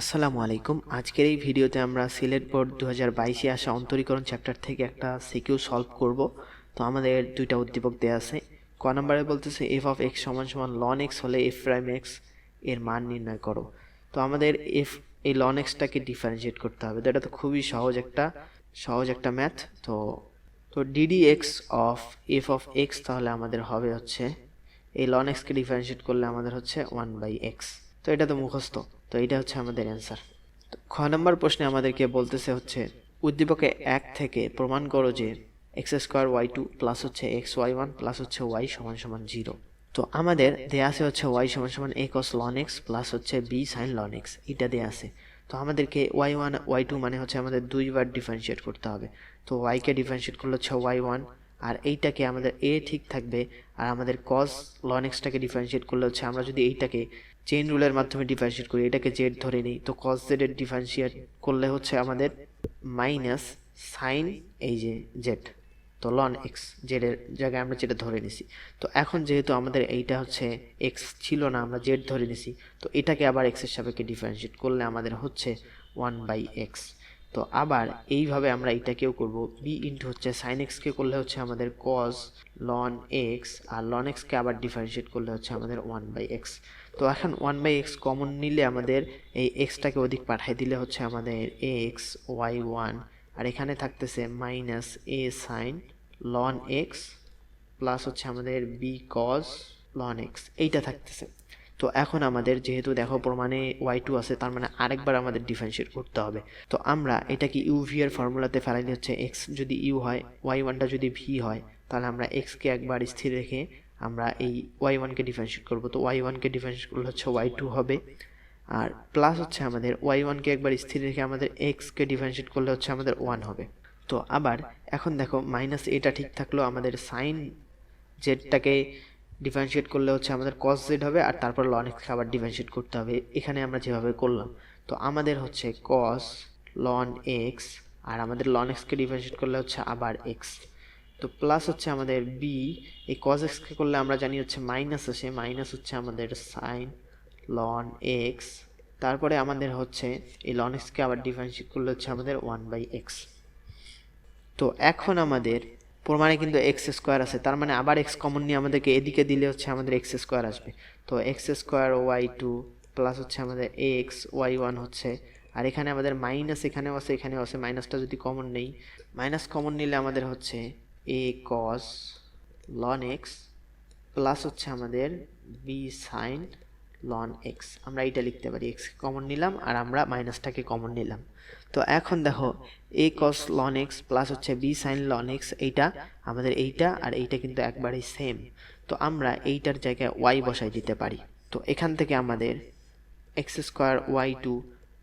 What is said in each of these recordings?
আসসালামু আলাইকুম। আজকের এই ভিডিওতে আমরা সিলেট বোর্ড 2022-এ আসা অন্তরীকরণ চ্যাপ্টার থেকে একটা সিকিউ সলভ করব। তো আমাদের দুইটা উদ্দীপক দেয়া আছে। ক নম্বরে বলতেছে এফ অফ এক্স সমান সমান লন এক্স হলে এফ প্রাইম এক্স এর মান নির্ণয় করো। তো আমাদের এই লন এক্সটাকে ডিফারেন্সিয়েট করতে হবে। তো এটা তো খুবই সহজ একটা ম্যাথ। তো তো DD x of F of x তাহলে আমাদের হবে হচ্ছে এই লন এক্সকে ডিফারেন্সিয়েট করলে আমাদের হচ্ছে 1/x। তো এটা তো মুখস্থ। তো এটা হচ্ছে আমাদের অ্যান্সার। খ নম্বর প্রশ্নে আমাদেরকে বলতেছে হচ্ছে উদ্দীপকে 1 থেকে প্রমাণ করো যে x square y two plus হচ্ছে এক্স ওয়াই ওয়ান প্লাস হচ্ছে ওয়াই সমান সমান 0। তো আমাদের দেয়া আছে হচ্ছে ওয়াই সমান সমান এ কস লন এক্স প্লাস হচ্ছে বি সাইন লন এক্স, এটা দেয়া আছে। তো আমাদেরকে ওয়াই ওয়ান ওয়াই টু মানে হচ্ছে আমাদের দুইবার ডিফারেন্সিয়েট করতে হবে। তো ওয়াইকে ডিফারেন্সিয়েট করলে হচ্ছে ওয়াই ওয়ান, আর এইটাকে আমাদের এ ঠিক থাকবে। আর আমাদের কস লন এক্সটাকে ডিফারেন্সিয়েট করলে হচ্ছে আমরা যদি এইটাকে চেইন রুলের মাধ্যমে ডিফারেন্সিয়েট করি, এটাকে জেড ধরে নিই, তো কস জেড এর ডিফারেন্সিয়েট করলে হচ্ছে আমাদের মাইনাস সাইন এই যে জেড। তো লন এক্স জেড এর জায়গায় আমরা যেটা ধরে নিছি। তো এখন যেহেতু আমাদের এইটা হচ্ছে এক্স ছিল না, আমরা জেড ধরে নিছি, তো এটাকে আবার এক্স এর সাপেক্ষে ডিফারেন্সিয়েট করলে আমাদের হচ্ছে 1/x। তো আবার এইভাবে আমরা এইটাকেও করব, বি ইন্টু হচ্ছে সাইন এক্সকে করলে হচ্ছে আমাদের কস লন এক্স, আর লন এক্সকে আবার ডিফারেন্সিয়েট করলে হচ্ছে আমাদের 1/x। তো এখন 1/x কমন নিলে আমাদের এই এক্সটাকে ওদিক পাঠিয়ে দিলে হচ্ছে আমাদের এক্স ওয়াই ওয়ান, আর এখানে থাকতেছে মাইনাস এ সাইন লন এক্স প্লাস হচ্ছে আমাদের বি কস লন এক্স, এইটা থাকতেছে। তো এখন আমাদের যেহেতু দেখো প্রমাণে y2 আছে, তার মানে আরেকবার আমাদের ডিফারেন্সিয়েট করতে হবে। তো আমরা এটাকে ইউভি এর ফর্মুলাতে ফেলাইলে হচ্ছে x যদি ইউ হয়, y1টা যদি ভি হয়, তাহলে আমরা x কে একবার স্থির রেখে আমরা এই y1 কে ডিফারেন্সিয়েট করব। তো y1 কে ডিফারেন্সিয়েট করলে হচ্ছে y2 হবে, আর প্লাস হচ্ছে আমাদের y1 কে একবার স্থির রেখে আমাদের x কে ডিফারেন্সিয়েট করলে হচ্ছে আমাদের 1 হবে। তো আবার এখন দেখো মাইনাস এটা ঠিক থাকলো, আমাদের সাইন জেডটাকে ডিফারেন্সিয়েট করলে হচ্ছে আমাদের কস জেড হবে, আর তারপর লন এক্সকে আবার ডিফারেন্সিয়েট করতে হবে এখানে আমরা যেভাবে করলাম। তো আমাদের হচ্ছে কস লন এক্স, আর আমাদের লন এক্সকে ডিফারেন্সিয়েট করলে হচ্ছে আবার এক্স। তো প্লাস হচ্ছে আমাদের বি, এই কস এক্সকে করলে আমরা জানি হচ্ছে মাইনাস আসে, মাইনাস হচ্ছে আমাদের সাইন লন এক্স, তারপরে আমাদের হচ্ছে এই লন এক্সকে আবার ডিফারেন্সিয়েট করলে হচ্ছে আমাদের 1/x। তো এখন আমাদের প্রমাণে কিন্তু এক্স স্কোয়ার আছে, তার মানে আবার এক্স কমন নিয়ে আমাদেরকে এদিকে দিলে হচ্ছে আমাদের এক্স স্কোয়ার আসবে। তো x square y two plus হচ্ছে আমাদের এক্স ওয়াই ওয়ান হচ্ছে, আর এখানে আমাদের মাইনাস এখানেও আছে এখানেও আছে, মাইনাসটা যদি কমন নেই, মাইনাস কমন নিলে আমাদের হচ্ছে এ কস লন এক্স প্লাস হচ্ছে আমাদের বি সাইন লন এক্স। আমরা এইটা লিখতে পারি, এক্স কমন নিলাম আর আমরা মাইনাসটাকে কমন নিলাম। তো এখন দেখো এ কস লন এক্স প্লাস হচ্ছে বি সাইন লন এক্স, এইটা আমাদের এইটা আর এইটা কিন্তু একবারেই সেম। তো আমরা এইটার জায়গায় ওয়াই বসাই দিতে পারি। তো এখান থেকে আমাদের x square y two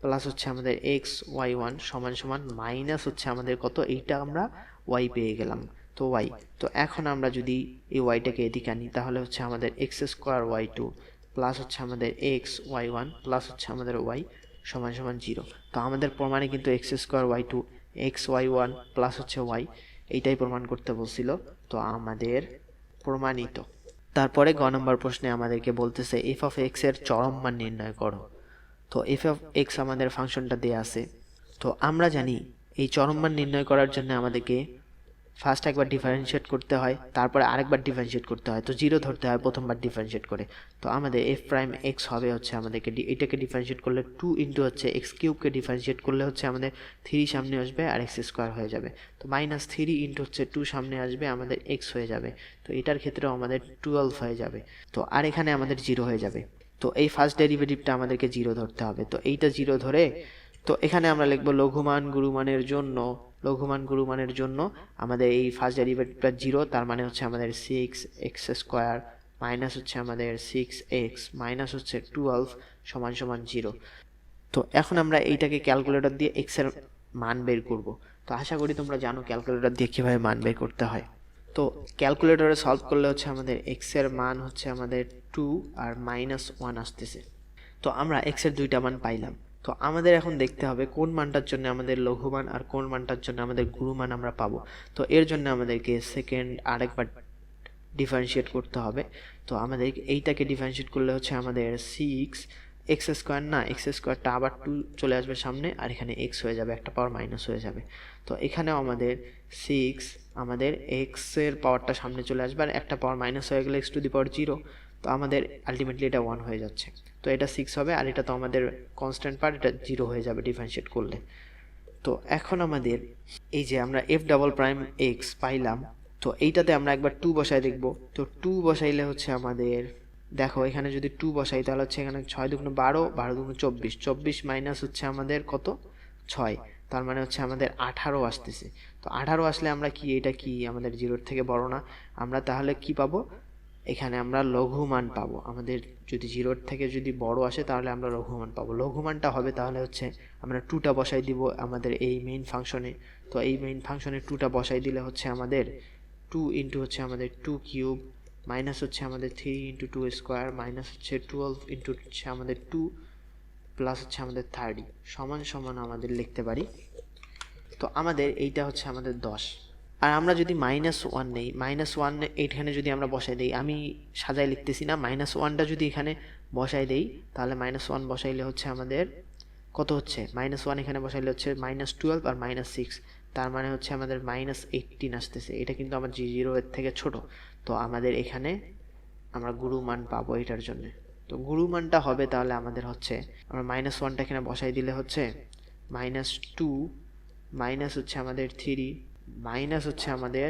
plus হচ্ছে আমাদের এক্স ওয়াই ওয়ান সমান সমান মাইনাস হচ্ছে আমাদের কত, এইটা আমরা ওয়াই পেয়ে গেলাম। তো ওয়াই, তো এখন আমরা যদি এই ওয়াইটাকে এদিকে আনি তাহলে হচ্ছে আমাদের x square y two plus হচ্ছে আমাদের এক্স ওয়াই ওয়ান প্লাস হচ্ছে আমাদের ওয়াই সমান সমান 0। তো আমাদের প্রমাণে কিন্তু x square y two x y one plus হচ্ছে ওয়াই, এইটাই প্রমাণ করতে বলছিল। তো আমাদের প্রমাণিত। তারপরে গ নম্বর প্রশ্নে আমাদেরকে বলতেছে এফ অফ এক্স এর চরম মান নির্ণয় করো। তো এফ অফ এক্স আমাদের ফাংশনটা দেয়া আছে। তো আমরা জানি এই চরম মান নির্ণয় করার জন্য আমাদেরকে ফার্স্ট একবার ডিফারেন্সিয়েট করতে হয়, তারপরে আরেকবার ডিফারেন্সিয়েট করতে হয়, তো 0 ধরতে হয় প্রথমবার ডিফারেন্সিয়েট করে। তো আমাদের এফ প্রাইম এক্স হবে হচ্ছে আমাদেরকে এটাকে ডিফারেন্সিয়েট করলে 2 ইন্টু হচ্ছে এক্স কিউবকে ডিফারেন্সিয়েট করলে হচ্ছে আমাদের 3 সামনে আসবে আর এক্স স্কোয়ার হয়ে যাবে। তো মাইনাস 3 ইন্টু হচ্ছে 2 সামনে আসবে, আমাদের এক্স হয়ে যাবে। তো এটার ক্ষেত্রেও আমাদের 12 হয়ে যাবে। তো আর এখানে আমাদের 0 হয়ে যাবে। তো এই ফার্স্ট ডেরিভেটিভটা আমাদেরকে 0 ধরতে হবে। তো এইটা 0 ধরে, তো এখানে আমরা লিখবো লঘুমান গুরুমানের জন্য, লঘুমান গুরুমানের জন্য আমাদের এই ফার্স্ট ডেরিভেটিভটা 0, তার মানে হচ্ছে আমাদের 6x স্কোয়ার মাইনাস হচ্ছে আমাদের 6x মাইনাস হচ্ছে 12 সমান সমান 0। তো এখন আমরা এইটাকে ক্যালকুলেটর দিয়ে x এর মান বের করব। তো আশা করি তোমরা জানো ক্যালকুলেটর দিয়ে কীভাবে মান বের করতে হয়। তো ক্যালকুলেটরে সলভ করলে হচ্ছে আমাদের x এর মান হচ্ছে আমাদের 2 আর -1 আসতেছে। তো আমরা x এর দুইটা মান পাইলাম। তো আমাদের এখন দেখতে হবে কোন মানটার জন্য আমাদের লঘুমান আর কোন মানটার জন্য আমাদের গুরুমান আমরা পাবো। তো এর জন্য আমাদেরকে সেকেন্ড আরেকবার ডিফারেন্সিয়েট করতে হবে। তো আমাদের এইটাকে ডিফারেন্সিয়েট করলে হচ্ছে আমাদের 6 এক্স স্কোয়ার না, এক্স স্কোয়ারটা আবার 2 চলে আসবে সামনে, আর এখানে এক্স হয়ে যাবে, একটা পাওয়ার মাইনাস হয়ে যাবে। তো এখানেও আমাদের 6, আমাদের এক্সের পাওয়ারটা সামনে চলে আসবে, আর একটা পাওয়ার মাইনাস হয়ে গেলে এক্স টু দি পাওয়ার 0, তো আমাদের আলটিমেটলি এটা 1 হয়ে যাচ্ছে। তো এটা 6 হবে, আর এটা তো আমাদের কনস্ট্যান্ট পার্ট, এটা 0 হয়ে যাবে ডিফারেন্সিয়েট করলে। তো এখন আমাদের এই যে আমরা এফ ডাবল প্রাইম এক্স পাইলাম, তো এইটাতে আমরা একবার 2 বসায় দেখব। তো 2 বসাইলে হচ্ছে আমাদের, দেখো এখানে যদি 2 বসাই তাহলে হচ্ছে এখানে 6 দুগুণ 12, 12 দুগুণ 24, 24 মাইনাস হচ্ছে আমাদের কত 6, তার মানে হচ্ছে আমাদের 18 আসতেছে। তো 18 আসলে আমরা কি, এটা কি আমাদের 0-র থেকে বড় না, আমরা তাহলে কি পাবো, এখানে আমরা লঘুমান পাবো। আমাদের যদি 0-র থেকে যদি বড় আসে তাহলে আমরা লঘুমান পাবো। লঘুমানটা হবে তাহলে হচ্ছে আমরা 2টা বসাই দিব আমাদের এই মেইন ফাংশনে। তো এই মেইন ফাংশনে 2টা বসাই দিলে হচ্ছে আমাদের 2 ইন্টু হচ্ছে আমাদের 2 কিউব মাইনাস হচ্ছে আমাদের 3 ইন্টু 2 স্কোয়ার মাইনাস হচ্ছে 12 ইন্টু হচ্ছে আমাদের 2 প্লাস হচ্ছে আমাদের 30 সমান সমান আমাদের লিখতে পারি। তো আমাদের এইটা হচ্ছে আমাদের 10। আর আমরা যদি -1 নেই, -1 এইখানে যদি আমরা বসাই দেই, আমি সাজাই লিখতেছি না, -1টা যদি এখানে বসাই দেই তাহলে -1 বসাইলে হচ্ছে আমাদের কত হচ্ছে, -1 এখানে বসাইলে হচ্ছে -12 আর -6, তার মানে হচ্ছে আমাদের -18 আসতেছে। এটা কিন্তু আমার 0 এর থেকে ছোট। তো আমাদের এখানে আমরা গুরুমান পাবো এটার জন্য। তো গুরুমানটা হবে তাহলে আমাদের হচ্ছে, আমরা -1টা এখানে বসাই দিলে হচ্ছে -2 মাইনাস হচ্ছে আমাদের 3 মাইনাস হচ্ছে আমাদের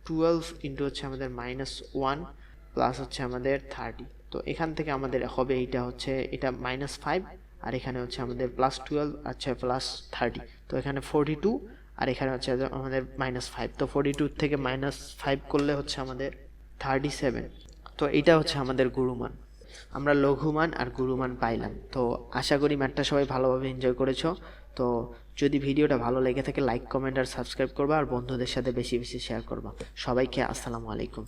12 ইন্টু হচ্ছে আমাদের -1 প্লাস হচ্ছে আমাদের 30। তো এখান থেকে আমাদের হবে এইটা হচ্ছে এটা -5, আর এখানে হচ্ছে আমাদের +12, আচ্ছা +30। তো এখানে 42, আর এখানে হচ্ছে আমাদের -5। তো 42 থেকে -5 করলে হচ্ছে আমাদের 37। তো এটা হচ্ছে আমাদের গুরুমান। আমরা লঘুমান আর গুরুমান পাইলাম। তো আশা করি ম্যাথটা সবাই ভালোভাবে এনজয় করেছো। তো যদি ভিডিওটা ভালো লেগে থাকে লাইক, কমেন্ট আর সাবস্ক্রাইব করবা, আর বন্ধুদের সাথে বেশি বেশি শেয়ার করবা। সবাইকে আসসালামু আলাইকুম।